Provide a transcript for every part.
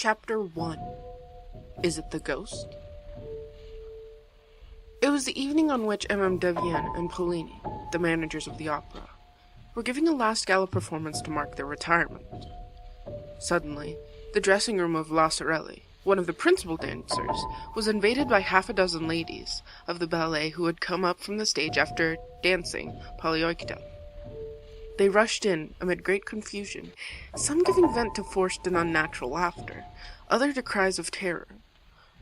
Chapter 1. Is it the ghost? It was the evening on which M.M. and Paulini, the managers of the opera, were giving a last gala performance to mark their retirement. Suddenly, the dressing room of La Sorelli, one of the principal dancers, was invaded by half a dozen ladies of the ballet who had come up from the stage after dancing Polioikta. They rushed in amid great confusion, some giving vent to forced and unnatural laughter, others to cries of terror.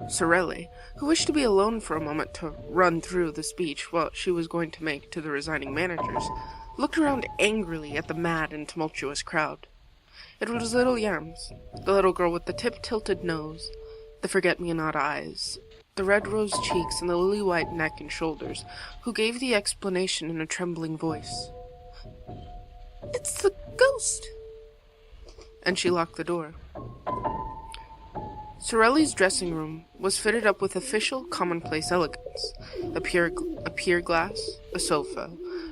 Sorelli, who wished to be alone for a moment to run through the speech she was going to make to the resigning managers, looked around angrily at the mad and tumultuous crowd. It was little Yams, the little girl with the tip-tilted nose, the forget-me-not eyes, the red-rose cheeks, and the lily-white neck and shoulders, who gave the explanation in a trembling voice. "It's the ghost!" And she locked the door. Sorelli's dressing room was fitted up with official, commonplace elegance. A pier glass, a sofa,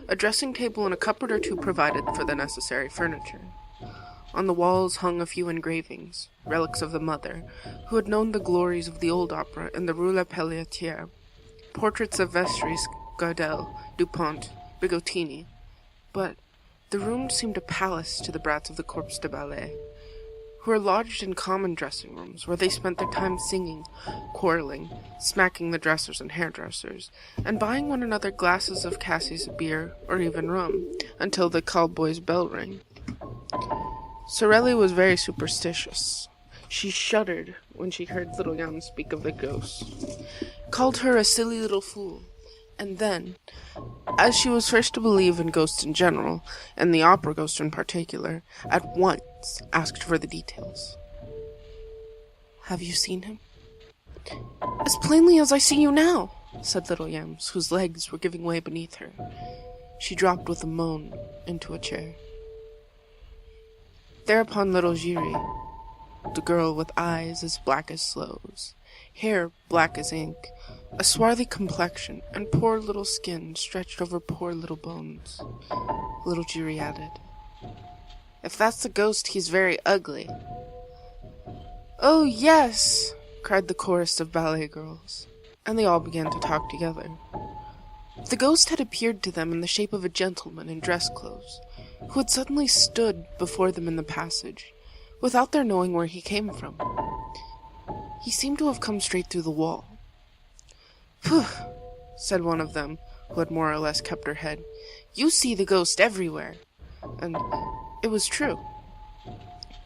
a dressing table, and a cupboard or two provided for the necessary furniture. On the walls hung a few engravings, relics of the mother, who had known the glories of the old opera in the Rue La Pelletière, portraits of Vestris, Gardel, Dupont, Bigottini. But the room seemed a palace to the brats of the Corps de Ballet, who were lodged in common dressing rooms, where they spent their time singing, quarreling, smacking the dressers and hairdressers, and buying one another glasses of cassis beer or even rum, until the cowboy's bell rang. Sorelli was very superstitious. She shuddered when she heard little Jan speak of the ghost, called her a silly little fool, and then, as she was first to believe in ghosts in general, and the opera ghost in particular, at once asked for the details. "Have you seen him?" "As plainly as I see you now," said little Yams, whose legs were giving way beneath her. She dropped with a moan into a chair. Thereupon little Giry, the girl with eyes as black as sloes, hair black as ink, a swarthy complexion, and poor little skin stretched over poor little bones. Little Giry added, "If that's the ghost, he's very ugly." "Oh, yes!" cried the chorus of ballet girls, and they all began to talk together. The ghost had appeared to them in the shape of a gentleman in dress clothes, who had suddenly stood before them in the passage, without their knowing where he came from. He seemed to have come straight through the wall. "Phew," said one of them, who had more or less kept her head. "You see the ghost everywhere." And it was true.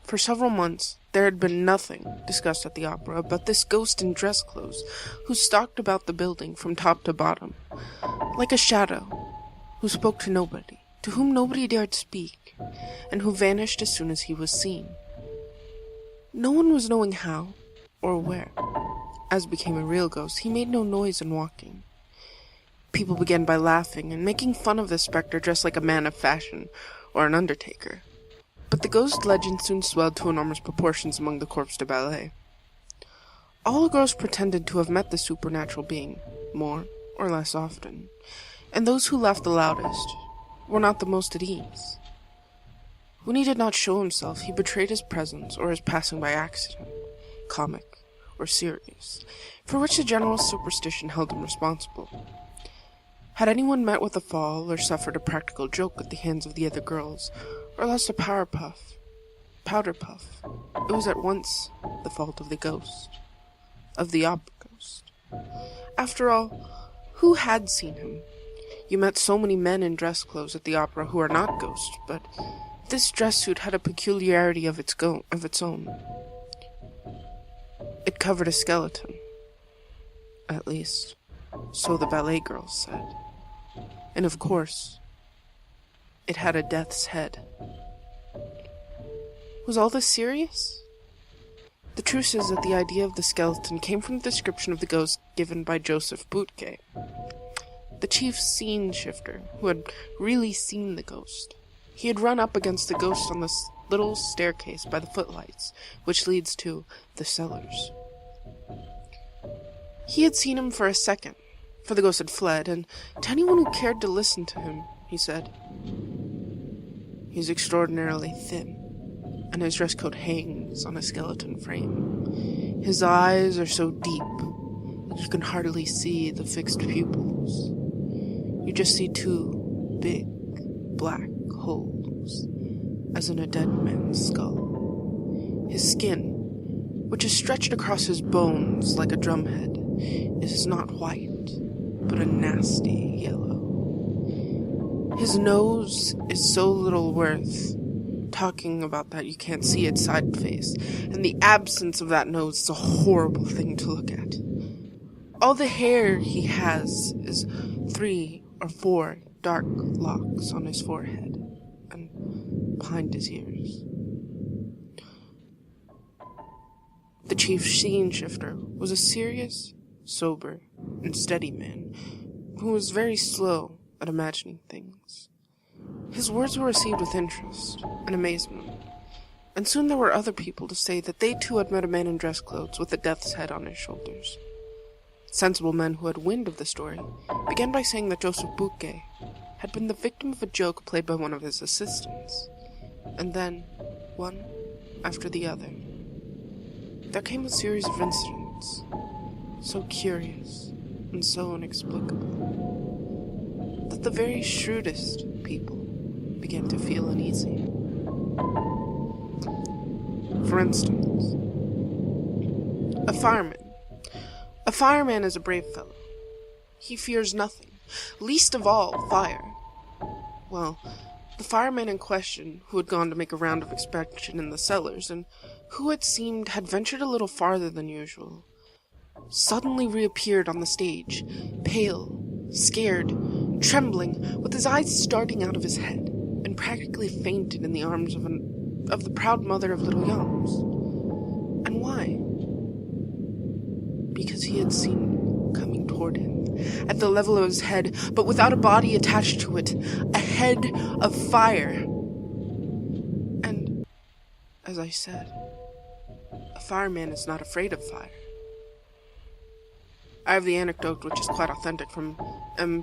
For several months there had been nothing discussed at the opera but this ghost in dress clothes, who stalked about the building from top to bottom, like a shadow, who spoke to nobody, to whom nobody dared speak, and who vanished as soon as he was seen. No one was knowing how or where. As became a real ghost, he made no noise in walking. People began by laughing and making fun of the spectre dressed like a man of fashion or an undertaker. But the ghost legend soon swelled to enormous proportions among the Corps de Ballet. All the girls pretended to have met the supernatural being, more or less often, and those who laughed the loudest were not the most at ease. When he did not show himself, he betrayed his presence or his passing by accident, comic or serious, for which the general superstition held him responsible. Had anyone met with a fall or suffered a practical joke at the hands of the other girls, or lost a powder puff, it was at once the fault of the ghost, of the opera ghost. After all, who had seen him? You met so many men in dress clothes at the opera who are not ghosts, but this dress suit had a peculiarity of its own. It covered a skeleton. At least, so the ballet girls said. And of course, it had a death's head. Was all this serious? The truth is that the idea of the skeleton came from the description of the ghost given by Joseph Bouquet, the chief scene shifter, who had really seen the ghost. He had run up against the ghost on the little staircase by the footlights, which leads to the cellars. He had seen him for a second, for the ghost had fled, and to anyone who cared to listen to him, he said, "He's extraordinarily thin, and his dress coat hangs on a skeleton frame. His eyes are so deep that you can hardly see the fixed pupils. You just see two big black holes, as in a dead man's skull. His skin, which is stretched across his bones like a drumhead, is not white, but a nasty yellow. His nose is so little worth talking about that you can't see its side face, and the absence of that nose is a horrible thing to look at. All the hair he has is 3 or 4 dark locks on his forehead and behind his ears. The chief scene shifter was a serious, sober, and steady man who was very slow at imagining things. His words were received with interest and amazement, and soon there were other people to say that they too had met a man in dress clothes with a death's head on his shoulders. Sensible men who had wind of the story began by saying that Joseph Bouquet had been the victim of a joke played by one of his assistants, and then, one after the other, there came a series of incidents, so curious and so inexplicable, that the very shrewdest people began to feel uneasy. For instance, a fireman. A fireman is a brave fellow. He fears nothing, least of all fire. Well, the fireman in question, who had gone to make a round of inspection in the cellars, and who it seemed had ventured a little farther than usual, suddenly reappeared on the stage, pale, scared, trembling, with his eyes starting out of his head, and practically fainted in the arms of the proud mother of little Yams. And why? Because he had seen coming toward him, at the level of his head, but without a body attached to it, a head of fire. And, as I said, a fireman is not afraid of fire. I have the anecdote, which is quite authentic, from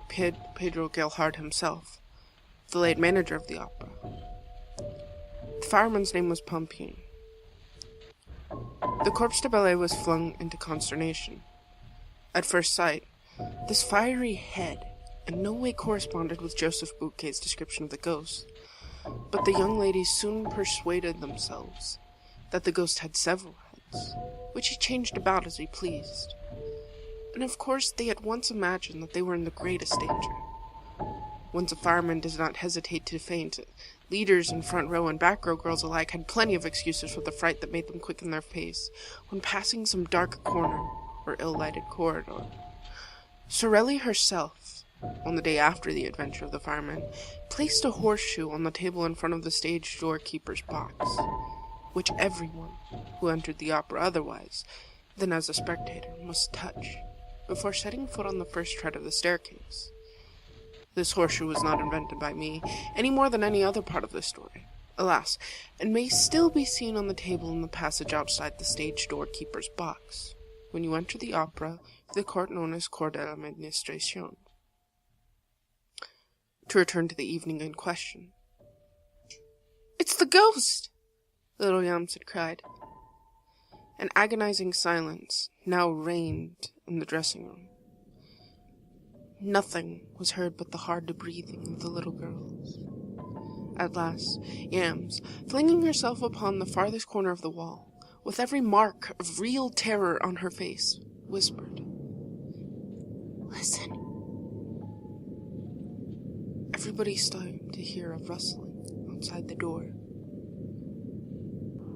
Pedro Gelhard himself, the late manager of the opera. The fireman's name was Pompine. The corpse de ballet was flung into consternation. At first sight, this fiery head in no way corresponded with Joseph Bouquet's description of the ghost, but the young ladies soon persuaded themselves that the ghost had several heads, which he changed about as he pleased. And of course they at once imagined that they were in the greatest danger. Once a fireman does not hesitate to faint, leaders in front row and back row girls alike had plenty of excuses for the fright that made them quicken their pace when passing some dark corner or ill-lighted corridor. Sorelli herself, on the day after the adventure of the fireman, placed a horseshoe on the table in front of the stage doorkeeper's box, which everyone who entered the opera otherwise than as a spectator must touch before setting foot on the first tread of the staircase. This horseshoe was not invented by me, any more than any other part of the story, alas, and may still be seen on the table in the passage outside the stage doorkeeper's box, when you enter the opera, the court known as Cour de l'Administration. To return to the evening in question. "It's the ghost!" little Yams had cried. An agonizing silence now reigned in the dressing room. Nothing was heard but the hard breathing of the little girls. At last, Yams, flinging herself upon the farthest corner of the wall, with every mark of real terror on her face, whispered, "Listen." Everybody started to hear a rustling outside the door.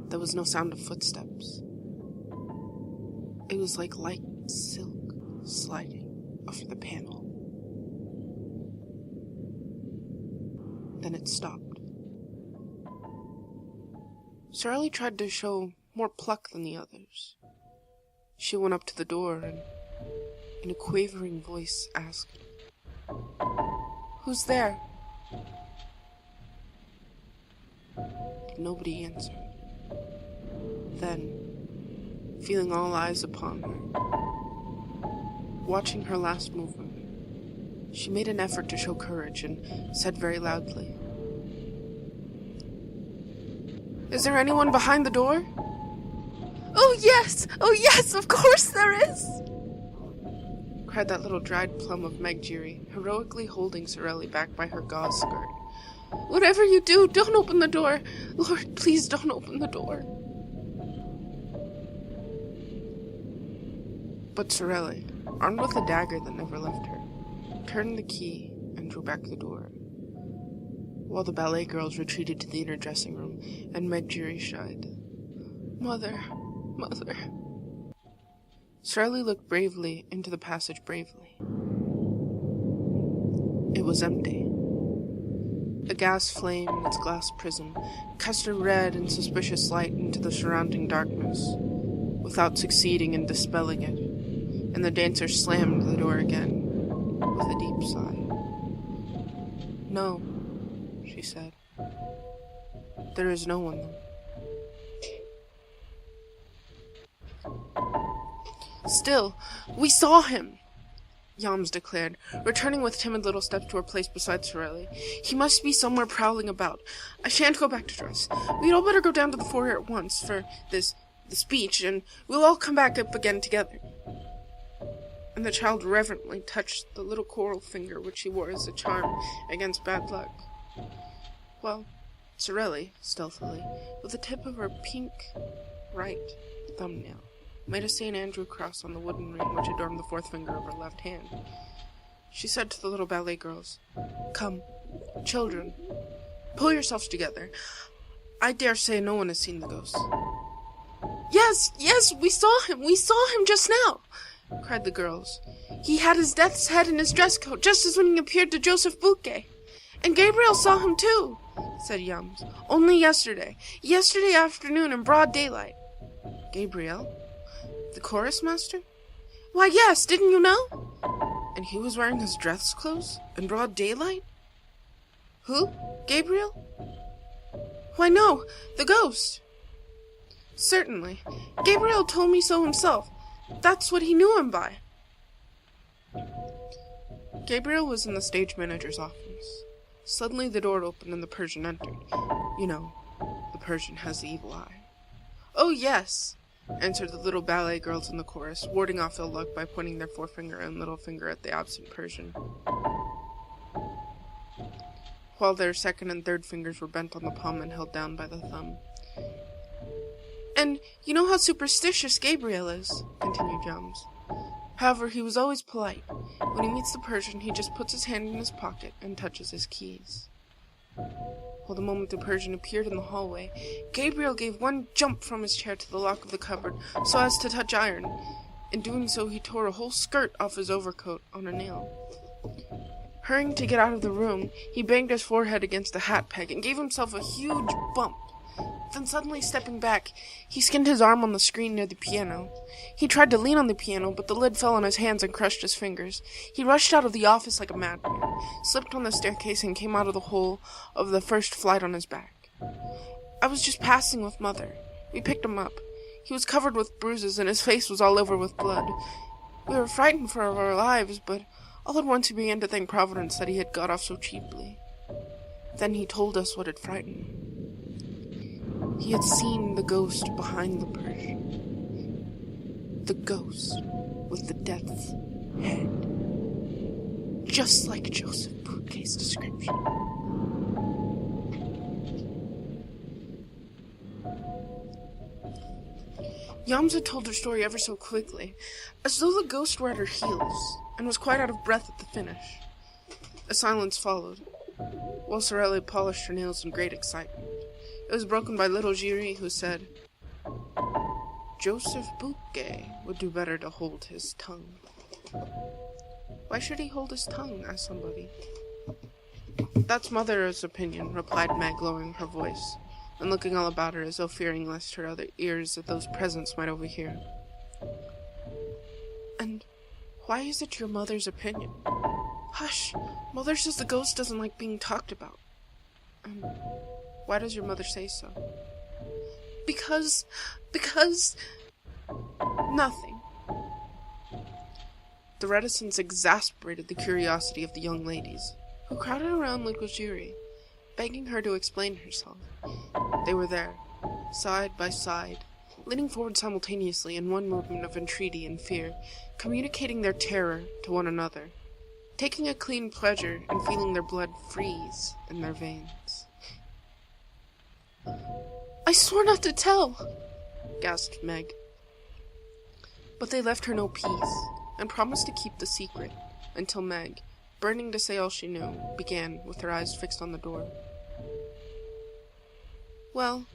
There was no sound of footsteps. It was like light silk sliding over the panel. Then it stopped. Sorelli tried to show more pluck than the others. She went up to the door and, in a quavering voice, asked, "Who's there?" But nobody answered. Then, feeling all eyes upon her, watching her last movement, she made an effort to show courage and said very loudly, Is there anyone behind the door? Oh yes, of course there is! Cried that little dried plum of Meg Giry, heroically holding Sorelli back by her gauze skirt. Whatever you do, don't open the door. Lord, please don't open the door. But Sorelli, armed with a dagger that never left her, turned the key and drew back the door, while the ballet girls retreated to the inner dressing room, and Meg Giry shied. Mother. Sorelli looked bravely into the passage bravely. It was empty. A gas flame in its glass prism cast a red and suspicious light into the surrounding darkness, without succeeding in dispelling it, and the dancer slammed the door again, with a deep sigh. No, she said. There is no one there. Still, we saw him, Yams declared, returning with timid little steps to her place beside Sorelli. He must be somewhere prowling about. I shan't go back to dress. We'd all better go down to the foyer at once for the speech, and we'll all come back up again together. And the child reverently touched the little coral finger which she wore as a charm against bad luck. Well, Sorelli, stealthily, with the tip of her pink right thumbnail, made a St. Andrew cross on the wooden ring which adorned the fourth finger of her left hand. She said to the little ballet girls, "Come, children, pull yourselves together. I dare say no one has seen the ghost." Yes, we saw him just now, cried the girls. He had his death's head in his dress coat, just as when he appeared to Joseph Bouquet. And Gabriel saw him too, said Yams. Only yesterday afternoon in broad daylight. Gabriel? The chorus master? Why, yes, didn't you know? And he was wearing his dress clothes in broad daylight? Who? Gabriel? Why, no, the ghost. Certainly. Gabriel told me so himself. That's what he knew him by. Gabriel was in the stage manager's office. Suddenly the door opened and the Persian entered. You know, the Persian has the evil eye. Oh, yes, answered the little ballet girls in the chorus, warding off ill luck by pointing their forefinger and little finger at the absent Persian, while their second and third fingers were bent on the palm and held down by the thumb. And you know how superstitious Gabriel is, continued Yams. However, he was always polite. When he meets the Persian, he just puts his hand in his pocket and touches his keys. Well, the moment the Persian appeared in the hallway, Gabriel gave one jump from his chair to the lock of the cupboard so as to touch iron. In doing so, he tore a whole skirt off his overcoat on a nail. Hurrying to get out of the room, he banged his forehead against a hat peg and gave himself a huge bump. Then suddenly stepping back, he skinned his arm on the screen near the piano. He tried to lean on the piano, but the lid fell on his hands and crushed his fingers. He rushed out of the office like a madman, slipped on the staircase, and came out of the hole of the first flight on his back. I was just passing with Mother. We picked him up. He was covered with bruises, and his face was all over with blood. We were frightened for our lives, but all at once he began to thank Providence that he had got off so cheaply. Then he told us what had frightened him. He had seen the ghost behind the Persian. The ghost with the death's head. Just like Joseph Bouquet's description. Yams had told her story ever so quickly, as though the ghost were at her heels, and was quite out of breath at the finish. A silence followed, while Sorelli polished her nails in great excitement. It was broken by little Giry, who said, Joseph Bouquet would do better to hold his tongue. Why should he hold his tongue? Asked somebody. That's Mother's opinion, replied Meg, lowering her voice, and looking all about her as though fearing lest her other ears of those present might overhear. And why is it your mother's opinion? Hush! Mother says the ghost doesn't like being talked about. And why does your mother say so? Because... nothing. The reticence exasperated the curiosity of the young ladies, who crowded around little Giry, begging her to explain herself. They were there, side by side, leaning forward simultaneously in one movement of entreaty and fear, communicating their terror to one another, taking a clean pleasure in feeling their blood freeze in their veins. "I swore not to tell," gasped Meg. But they left her no peace, and promised to keep the secret, until Meg, burning to say all she knew, began, with her eyes fixed on the door. "Well,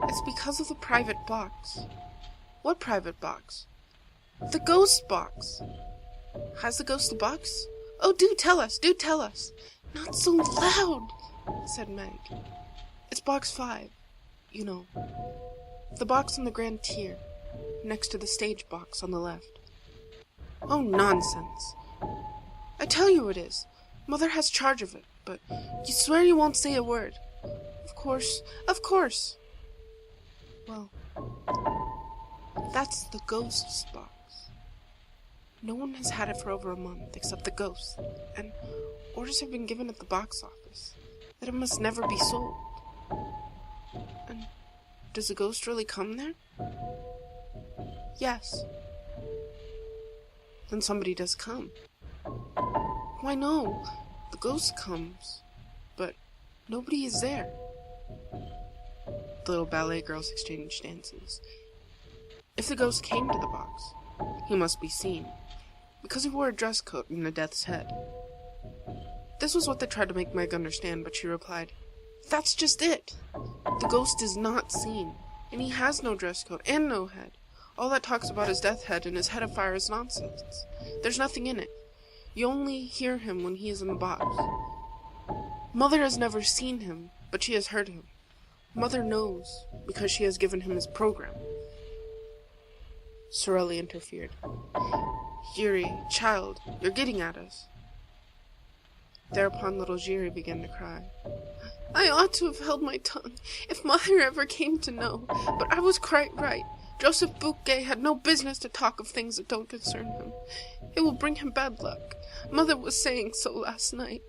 it's because of the private box." "What private box?" "The ghost box." "Has the ghost a box? Oh, do tell us, do tell us." "Not so loud," said Meg. "It's box 5, you know. The box on the grand tier, next to the stage box on the left." "Oh, nonsense." "I tell you it is. Mother has charge of it, but you swear you won't say a word." Of course. "Well, that's the ghost's box. No one has had it for over a month except the ghost, and orders have been given at the box office that it must never be sold." "And does the ghost really come there?" "Yes." "Then somebody does come." "Why, no. The ghost comes, but nobody is there." The little ballet girls exchanged dances. If the ghost came to the box, he must be seen, because he wore a dress coat and a death's head. This was what they tried to make Meg understand, but she replied, "That's just it. The ghost is not seen, and he has no dress coat and no head. All that talks about his death head and his head of fire is nonsense. There's nothing in it. You only hear him when he is in the box. Mother has never seen him, but she has heard him. Mother knows, because she has given him his program." Sorelli interfered. "Yuri, child, you're getting at us." Thereupon little Yuri began to cry. "I ought to have held my tongue, if Mother ever came to know, but I was quite right. Joseph Bouquet had no business to talk of things that don't concern him. It will bring him bad luck. Mother was saying so last night."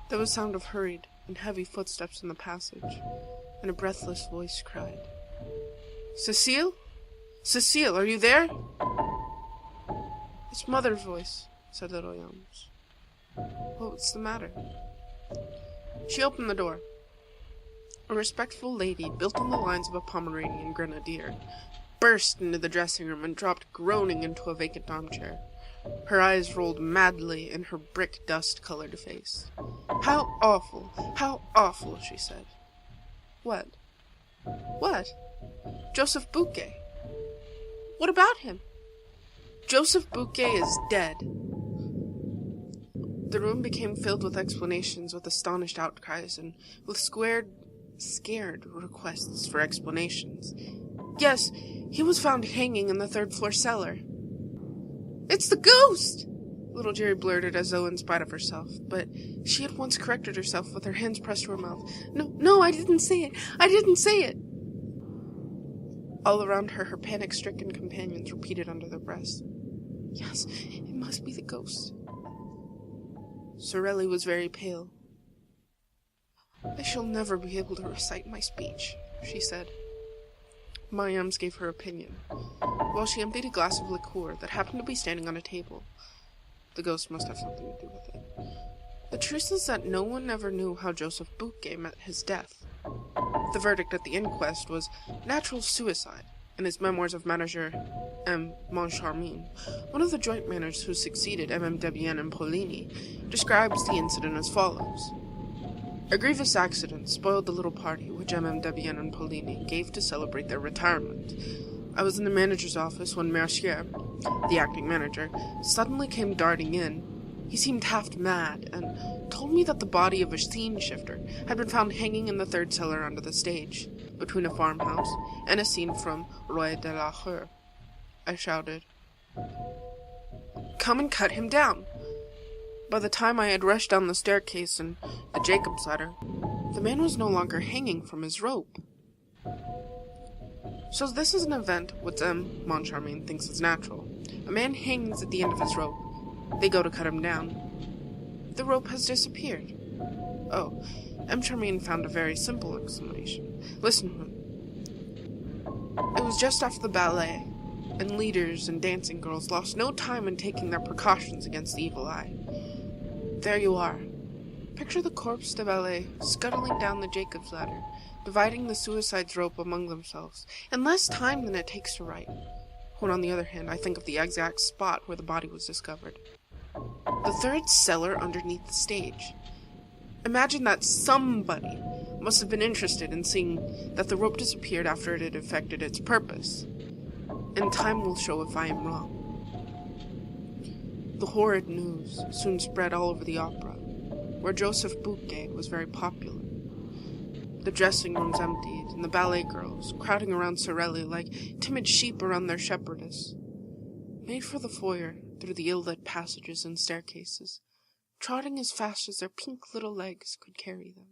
There was sound of hurried and heavy footsteps in the passage, and a breathless voice cried, "Cecile? Cecile, are you there?" "It's Mother's voice," said little Yams. "What's the matter?" She opened the door. A respectful lady, built on the lines of a Pomeranian grenadier, burst into the dressing room and dropped groaning into a vacant armchair. Her eyes rolled madly in her brick dust-colored face. How awful, she said. What? Joseph Bouquet. What about him? Joseph Bouquet is dead. The room became filled with explanations, with astonished outcries, and with scared requests for explanations. Yes, he was found hanging in the third-floor cellar. "It's the ghost!" Little Jerry blurted as though in spite of herself, but she at once corrected herself with her hands pressed to her mouth. No, I didn't say it. All around her, her panic-stricken companions repeated under their breaths, "Yes, it must be the ghost." Sorelli was very pale. "I shall never be able to recite my speech," she said. Mayams gave her opinion, while she emptied a glass of liqueur that happened to be standing on a table. The ghost must have something to do with it. The truth is that no one ever knew how Joseph Bouquet met his death. The verdict at the inquest was natural suicide. In his memoirs of manager M.So, one of the joint managers who succeeded M.Debienne and Pollini, describes the incident as follows. A grievous accident spoiled the little party which M.Debienne and Pollini gave to celebrate their retirement. I was in the manager's office when Mercier, the acting manager, suddenly came darting in. He seemed half mad, and told me that the body of a scene shifter had been found hanging in the third cellar under the stage, between a farmhouse and a scene from Roi de la Rue. I shouted, "Come and cut him down!" By the time I had rushed down the staircase and the Jacob's ladder, the man was no longer hanging from his rope. So this is an event which M.So thinks is natural. A man hangs at the end of his rope. They go to cut him down. The rope has disappeared. Oh, M. Charmaine found a very simple explanation. Listen to him. It was just after the ballet, and leaders and dancing girls lost no time in taking their precautions against the evil eye. There you are. Picture the corpse de ballet scuttling down the Jacob's ladder, dividing the suicide's rope among themselves, in less time than it takes to write. When, on the other hand, I think of the exact spot where the body was discovered. The third cellar underneath the stage. Imagine that somebody must have been interested in seeing that the rope disappeared after it had effected its purpose. And time will show if I am wrong. The horrid news soon spread all over the opera, where Joseph Bouquet was very popular. The dressing rooms emptied, and the ballet girls, crowding around Sorelli like timid sheep around their shepherdess, made for the foyer through the ill-lit passages and staircases, trotting as fast as their pink little legs could carry them.